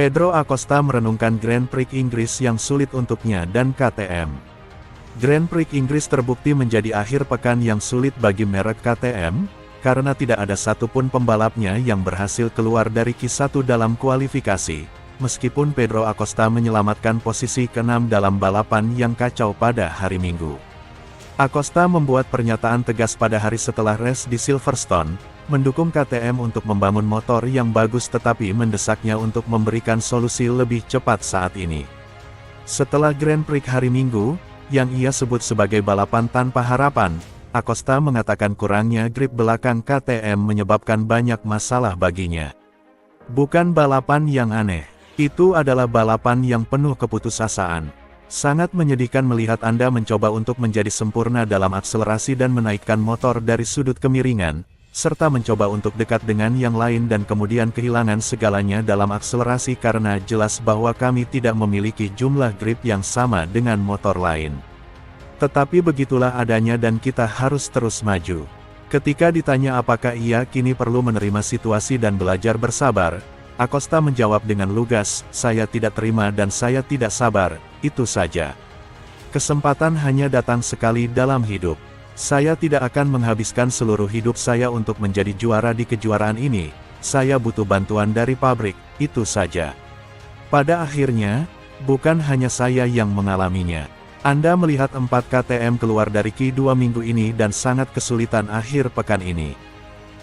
Pedro Acosta merenungkan Grand Prix Inggris yang sulit untuknya dan KTM. Grand Prix Inggris terbukti menjadi akhir pekan yang sulit bagi merek KTM, karena tidak ada satupun pembalapnya yang berhasil keluar dari Q1 dalam kualifikasi, meskipun Pedro Acosta menyelamatkan posisi ke-6 dalam balapan yang kacau pada hari Minggu. Acosta membuat pernyataan tegas pada hari setelah race di Silverstone, mendukung KTM untuk membangun motor yang bagus tetapi mendesaknya untuk memberikan solusi lebih cepat saat ini. Setelah Grand Prix hari Minggu, yang ia sebut sebagai balapan tanpa harapan, Acosta mengatakan kurangnya grip belakang KTM menyebabkan banyak masalah baginya. Bukan balapan yang aneh, itu adalah balapan yang penuh keputusasaan. Sangat menyedihkan melihat Anda mencoba untuk menjadi sempurna dalam akselerasi dan menaikkan motor dari sudut kemiringan, serta mencoba untuk dekat dengan yang lain dan kemudian kehilangan segalanya dalam akselerasi karena jelas bahwa kami tidak memiliki jumlah grip yang sama dengan motor lain. Tetapi begitulah adanya dan kita harus terus maju. Ketika ditanya apakah ia kini perlu menerima situasi dan belajar bersabar, Acosta menjawab dengan lugas, "Saya tidak terima dan saya tidak sabar, itu saja. Kesempatan hanya datang sekali dalam hidup. Saya tidak akan menghabiskan seluruh hidup saya untuk menjadi juara di kejuaraan ini. Saya butuh bantuan dari pabrik, itu saja." Pada akhirnya, bukan hanya saya yang mengalaminya. Anda melihat 4 KTM keluar dari Q2 minggu ini dan sangat kesulitan akhir pekan ini.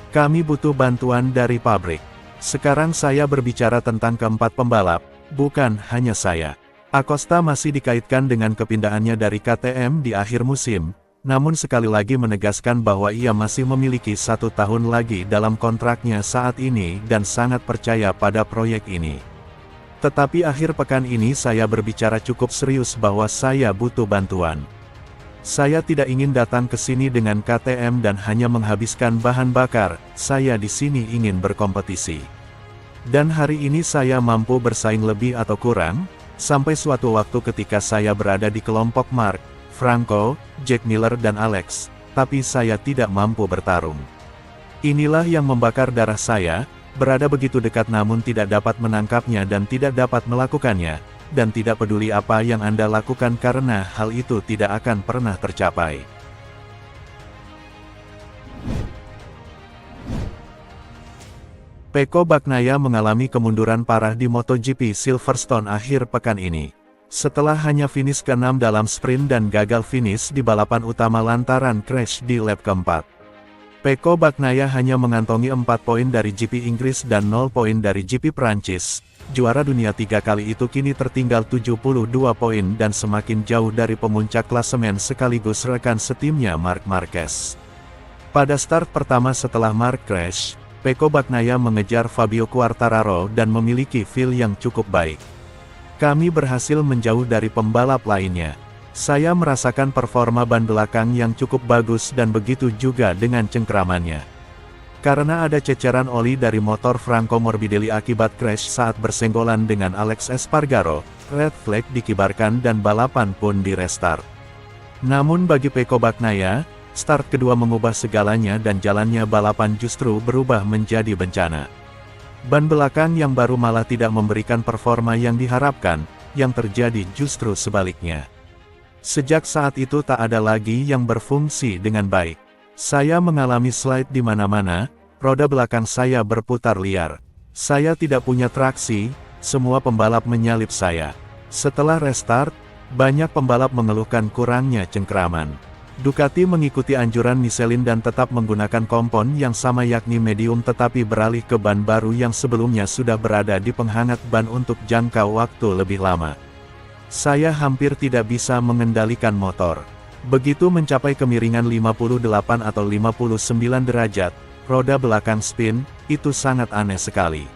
Kami butuh bantuan dari pabrik. Sekarang saya berbicara tentang keempat pembalap, bukan hanya saya. Acosta masih dikaitkan dengan kepindahannya dari KTM di akhir musim, namun sekali lagi menegaskan bahwa ia masih memiliki 1 tahun lagi dalam kontraknya saat ini dan sangat percaya pada proyek ini. Tetapi akhir pekan ini saya berbicara cukup serius bahwa saya butuh bantuan. Saya tidak ingin datang ke sini dengan KTM dan hanya menghabiskan bahan bakar, saya di sini ingin berkompetisi. Dan hari ini saya mampu bersaing lebih atau kurang, sampai suatu waktu ketika saya berada di kelompok Mark, Franco, Jack Miller dan Alex, tapi saya tidak mampu bertarung. Inilah yang membakar darah saya, berada begitu dekat namun tidak dapat menangkapnya dan tidak dapat melakukannya, dan tidak peduli apa yang Anda lakukan karena hal itu tidak akan pernah tercapai. Pecco Bagnaia mengalami kemunduran parah di MotoGP Silverstone akhir pekan ini. Setelah hanya finish ke-6 dalam sprint dan gagal finish di balapan utama lantaran crash di lap keempat. Pecco Bagnaia hanya mengantongi 4 poin dari GP Inggris dan 0 poin dari GP Prancis. Juara dunia 3 kali itu kini tertinggal 72 poin dan semakin jauh dari pemuncak klasemen sekaligus rekan setimnya Marc Marquez. Pada start pertama setelah Marc crash, Pecco Bagnaia mengejar Fabio Quartararo dan memiliki feel yang cukup baik. Kami berhasil menjauh dari pembalap lainnya. Saya merasakan performa ban belakang yang cukup bagus dan begitu juga dengan cengkeramannya. Karena ada ceceran oli dari motor Franco Morbidelli akibat crash saat bersenggolan dengan Alex Espargaro, red flag dikibarkan dan balapan pun direstart. Namun bagi Pecco Bagnaia, start kedua mengubah segalanya dan jalannya balapan justru berubah menjadi bencana. Ban belakang yang baru malah tidak memberikan performa yang diharapkan, yang terjadi justru sebaliknya. Sejak saat itu tak ada lagi yang berfungsi dengan baik. Saya mengalami slide di mana-mana, roda belakang saya berputar liar. Saya tidak punya traksi, semua pembalap menyalip saya. Setelah restart, banyak pembalap mengeluhkan kurangnya cengkeraman. Ducati mengikuti anjuran Michelin dan tetap menggunakan kompon yang sama yakni medium tetapi beralih ke ban baru yang sebelumnya sudah berada di penghangat ban untuk jangka waktu lebih lama. Saya hampir tidak bisa mengendalikan motor. Begitu mencapai kemiringan 58 atau 59 derajat, roda belakang spin, itu sangat aneh sekali.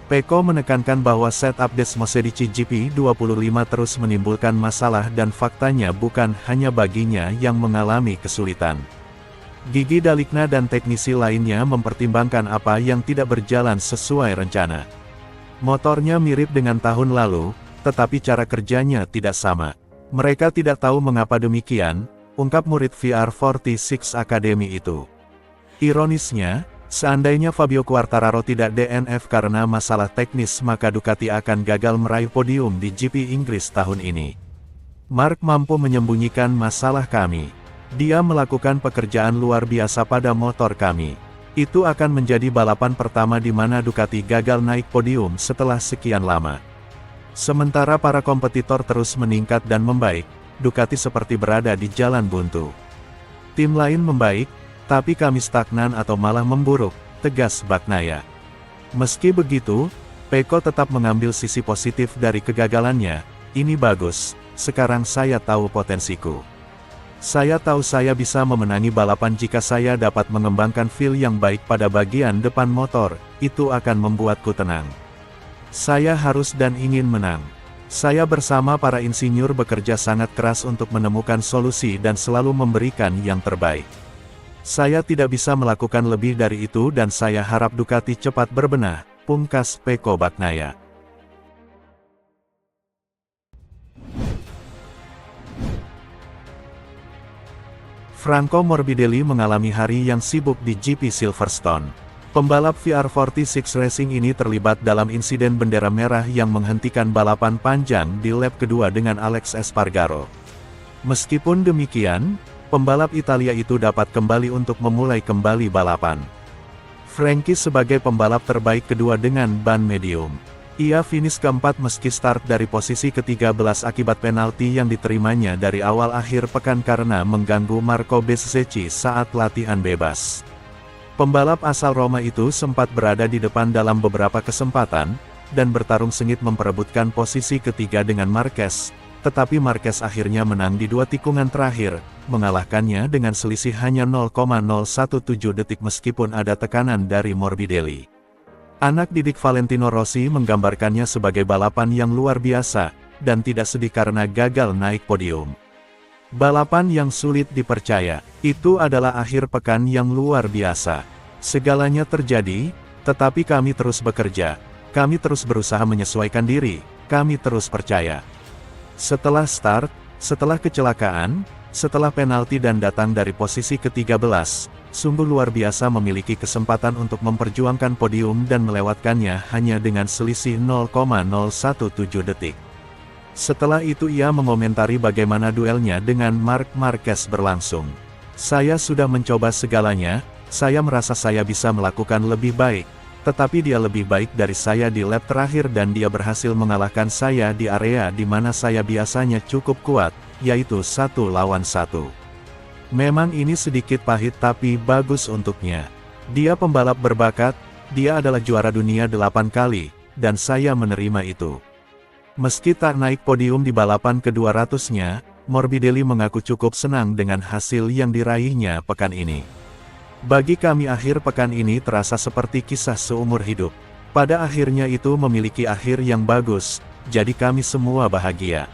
Pecco menekankan bahwa setup Desmosedici GP25 terus menimbulkan masalah dan faktanya bukan hanya baginya yang mengalami kesulitan. Gigi Dalikna dan teknisi lainnya mempertimbangkan apa yang tidak berjalan sesuai rencana. Motornya mirip dengan tahun lalu, tetapi cara kerjanya tidak sama. Mereka tidak tahu mengapa demikian, ungkap murid VR46 Academy itu. Ironisnya, Seandainya Fabio Quartararo tidak DNF karena masalah teknis, maka Ducati akan gagal meraih podium di GP Inggris tahun ini. Mark mampu menyembunyikan masalah kami. Dia melakukan pekerjaan luar biasa pada motor kami. Itu akan menjadi balapan pertama di mana Ducati gagal naik podium setelah sekian lama. Sementara para kompetitor terus meningkat dan membaik, Ducati seperti berada di jalan buntu. Tim lain membaik, tapi kami stagnan atau malah memburuk, tegas Bagnaia. Meski begitu, Pecco tetap mengambil sisi positif dari kegagalannya. Ini bagus, sekarang saya tahu potensiku. Saya tahu saya bisa memenangi balapan jika saya dapat mengembangkan feel yang baik pada bagian depan motor, itu akan membuatku tenang. Saya harus dan ingin menang. Saya bersama para insinyur bekerja sangat keras untuk menemukan solusi dan selalu memberikan yang terbaik. Saya tidak bisa melakukan lebih dari itu dan saya harap Ducati cepat berbenah, pungkas Pecco Bagnaia. Franco Morbidelli mengalami hari yang sibuk di GP Silverstone. Pembalap VR46 Racing ini terlibat dalam insiden bendera merah yang menghentikan balapan panjang di lap kedua dengan Alex Espargaro. Meskipun demikian, pembalap Italia itu dapat kembali untuk memulai kembali balapan. Frankie sebagai pembalap terbaik kedua dengan ban medium. Ia finish keempat meski start dari posisi ke-13 akibat penalti yang diterimanya dari awal akhir pekan karena mengganggu Marco Bezzecchi saat latihan bebas. Pembalap asal Roma itu sempat berada di depan dalam beberapa kesempatan, dan bertarung sengit memperebutkan posisi ketiga dengan Marquez, tetapi Marquez akhirnya menang di dua tikungan terakhir, mengalahkannya dengan selisih hanya 0,017 detik meskipun ada tekanan dari Morbidelli. Anak didik Valentino Rossi menggambarkannya sebagai balapan yang luar biasa, dan tidak sedih karena gagal naik podium. Balapan yang sulit dipercaya, itu adalah akhir pekan yang luar biasa. Segalanya terjadi, tetapi kami terus bekerja, kami terus berusaha menyesuaikan diri, kami terus percaya. Setelah start, setelah kecelakaan, setelah penalti dan datang dari posisi ke-13, sungguh luar biasa memiliki kesempatan untuk memperjuangkan podium dan melewatkannya hanya dengan selisih 0,017 detik. Setelah itu ia mengomentari bagaimana duelnya dengan Marc Marquez berlangsung. Saya sudah mencoba segalanya, saya merasa saya bisa melakukan lebih baik, tetapi dia lebih baik dari saya di lap terakhir dan dia berhasil mengalahkan saya di area di mana saya biasanya cukup kuat, yaitu 1 lawan 1. Memang ini sedikit pahit tapi bagus untuknya. Dia pembalap berbakat, dia adalah juara dunia 8 kali, dan saya menerima itu. Meski tak naik podium di balapan ke-200-nya, Morbidelli mengaku cukup senang dengan hasil yang diraihnya pekan ini. Bagi kami akhir pekan ini terasa seperti kisah seumur hidup. Pada akhirnya itu memiliki akhir yang bagus, jadi kami semua bahagia.